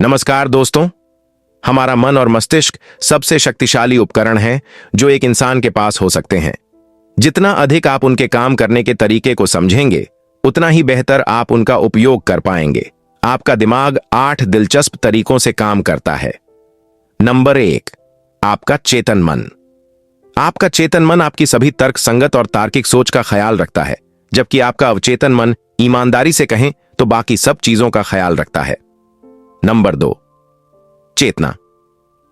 नमस्कार दोस्तों। हमारा मन और मस्तिष्क सबसे शक्तिशाली उपकरण हैं जो एक इंसान के पास हो सकते हैं। जितना अधिक आप उनके काम करने के तरीके को समझेंगे, उतना ही बेहतर आप उनका उपयोग कर पाएंगे। आपका दिमाग 8 दिलचस्प तरीकों से काम करता है। नंबर 1, आपका चेतन मन। आपका चेतन मन आपकी सभी तर्क संगत और तार्किक सोच का ख्याल रखता है, जबकि आपका अवचेतन मन, ईमानदारी से कहें तो, बाकी सब चीजों का ख्याल रखता है। नंबर 2, चेतना।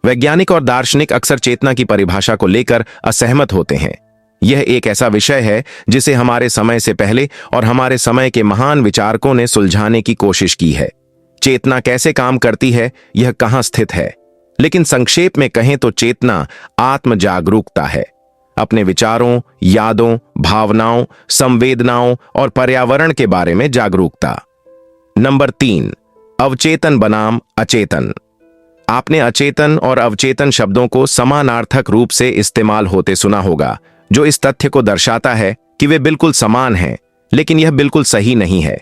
वैज्ञानिक और दार्शनिक अक्सर चेतना की परिभाषा को लेकर असहमत होते हैं। यह एक ऐसा विषय है जिसे हमारे समय से पहले और हमारे समय के महान विचारकों ने सुलझाने की कोशिश की है। चेतना कैसे काम करती है, यह कहां स्थित है, लेकिन संक्षेप में कहें तो चेतना आत्म जागरूकता है। अपने विचारों, यादों, भावनाओं, संवेदनाओं और पर्यावरण के बारे में जागरूकता। नंबर 3, अवचेतन बनाम अचेतन। आपने अचेतन और अवचेतन शब्दों को समानार्थक रूप से इस्तेमाल होते सुना होगा, जो इस तथ्य को दर्शाता है कि वे बिल्कुल समान हैं, लेकिन यह बिल्कुल सही नहीं है।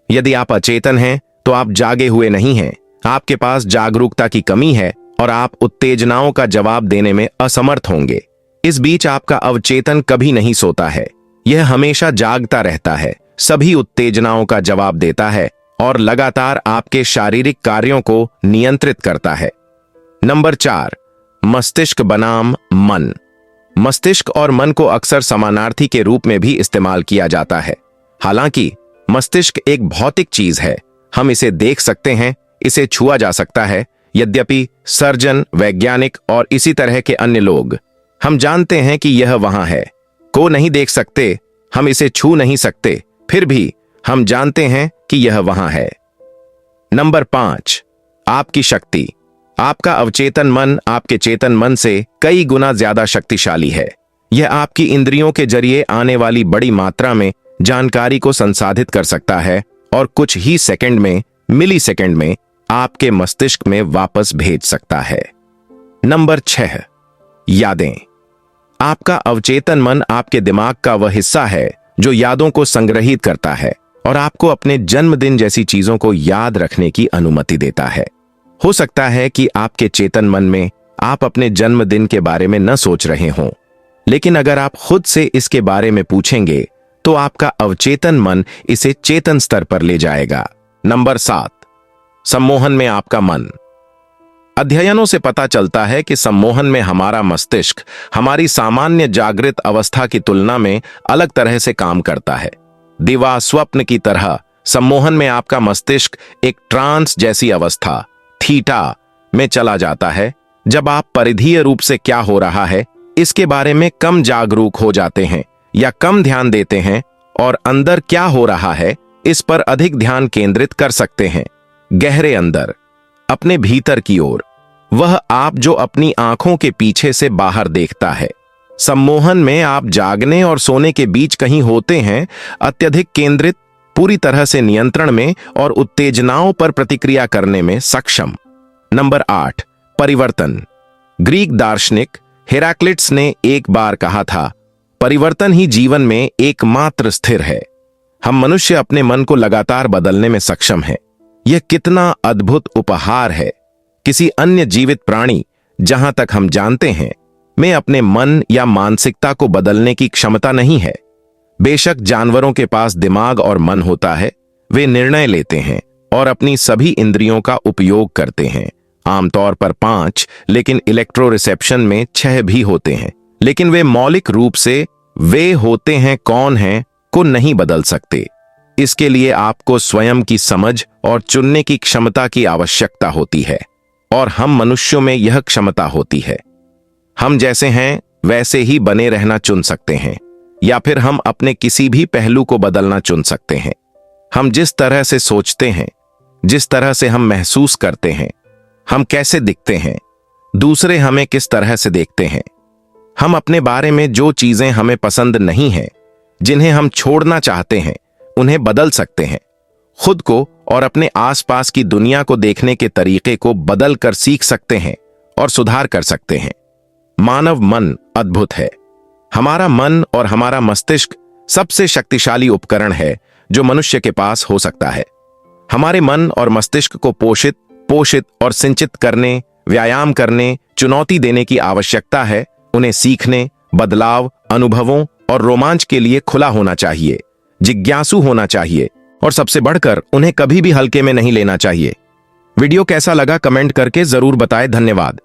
यदि आप अचेतन हैं तो आप जागे हुए नहीं हैं। आपके पास जागरूकता की कमी है और आप उत्तेजनाओं का जवाब देने में असमर्थ होंगे। इस बीच आपका अवचेतन कभी नहीं सोता है। यह हमेशा जागता रहता है, सभी उत्तेजनाओं का जवाब देता है और लगातार आपके शारीरिक कार्यों को नियंत्रित करता है। नंबर 4, मस्तिष्क बनाम मन। मस्तिष्क और मन को अक्सर समानार्थी के रूप में भी इस्तेमाल किया जाता है। हालांकि मस्तिष्क एक भौतिक चीज है। हम इसे देख सकते हैं, इसे छुआ जा सकता है। यद्यपि सर्जन, वैज्ञानिक और इसी तरह के अन्य लोग, हम जानते हैं कि यह वहां है। को नहीं देख सकते, हम इसे छू नहीं सकते, फिर भी हम जानते हैं कि यह वहां है। नंबर 5, आपकी शक्ति। आपका अवचेतन मन आपके चेतन मन से कई गुना ज्यादा शक्तिशाली है। यह आपकी इंद्रियों के जरिए आने वाली बड़ी मात्रा में जानकारी को संसाधित कर सकता है और कुछ ही सेकंड में, मिली सेकंड में आपके मस्तिष्क में वापस भेज सकता है। नंबर 6, यादें। आपका अवचेतन मन आपके दिमाग का वह हिस्सा है जो यादों को संग्रहित करता है और आपको अपने जन्मदिन जैसी चीजों को याद रखने की अनुमति देता है। हो सकता है कि आपके चेतन मन में आप अपने जन्मदिन के बारे में न सोच रहे हों, लेकिन अगर आप खुद से इसके बारे में पूछेंगे तो आपका अवचेतन मन इसे चेतन स्तर पर ले जाएगा। नंबर 7, सम्मोहन में आपका मन। अध्ययनों से पता चलता है कि सम्मोहन में हमारा मस्तिष्क हमारी सामान्य जागृत अवस्था की तुलना में अलग तरह से काम करता है। दिवा स्वप्न की तरह सम्मोहन में आपका मस्तिष्क एक ट्रांस जैसी अवस्था, थीटा, में चला जाता है, जब आप परिधीय रूप से क्या हो रहा है इसके बारे में कम जागरूक हो जाते हैं या कम ध्यान देते हैं, और अंदर क्या हो रहा है इस पर अधिक ध्यान केंद्रित कर सकते हैं। गहरे अंदर, अपने भीतर की ओर, वह आप जो अपनी आंखों के पीछे से बाहर देखता है। सम्मोहन में आप जागने और सोने के बीच कहीं होते हैं, अत्यधिक केंद्रित, पूरी तरह से नियंत्रण में और उत्तेजनाओं पर प्रतिक्रिया करने में सक्षम। नंबर 8, परिवर्तन। ग्रीक दार्शनिक हेराक्लिटस ने एक बार कहा था, परिवर्तन ही जीवन में एकमात्र स्थिर है। हम मनुष्य अपने मन को लगातार बदलने में सक्षम हैं। यह कितना अद्भुत उपहार है। किसी अन्य जीवित प्राणी, जहां तक हम जानते हैं, में अपने मन या मानसिकता को बदलने की क्षमता नहीं है। बेशक जानवरों के पास दिमाग और मन होता है, वे निर्णय लेते हैं और अपनी सभी इंद्रियों का उपयोग करते हैं। आमतौर पर 5, लेकिन इलेक्ट्रोरिसेप्शन में 6 भी होते हैं, लेकिन वे मौलिक रूप से वे होते हैं कौन हैं को नहीं बदल सकते। इसके लिए आपको स्वयं की समझ और चुनने की क्षमता की आवश्यकता होती है, और हम मनुष्यों में यह क्षमता होती है। हम जैसे हैं वैसे ही बने रहना चुन सकते हैं, या फिर हम अपने किसी भी पहलू को बदलना चुन सकते हैं। हम जिस तरह से सोचते हैं, जिस तरह से हम महसूस करते हैं, हम कैसे दिखते हैं, दूसरे हमें किस तरह से देखते हैं, हम अपने बारे में जो चीजें हमें पसंद नहीं हैं, जिन्हें हम छोड़ना चाहते हैं, उन्हें बदल सकते हैं। खुद को और अपने आसपास की दुनिया को देखने के तरीके को बदल कर सीख सकते हैं और सुधार कर सकते हैं। मानव मन अद्भुत है। हमारा मन और हमारा मस्तिष्क सबसे शक्तिशाली उपकरण है जो मनुष्य के पास हो सकता है। हमारे मन और मस्तिष्क को पोषित, पोषित और सिंचित करने, व्यायाम करने, चुनौती देने की आवश्यकता है। उन्हें सीखने, बदलाव, अनुभवों और रोमांच के लिए खुला होना चाहिए, जिज्ञासु होना चाहिए और सबसे बढ़कर उन्हें कभी भी हल्के में नहीं लेना चाहिए। वीडियो कैसा लगा कमेंट करके जरूर बताएं। धन्यवाद।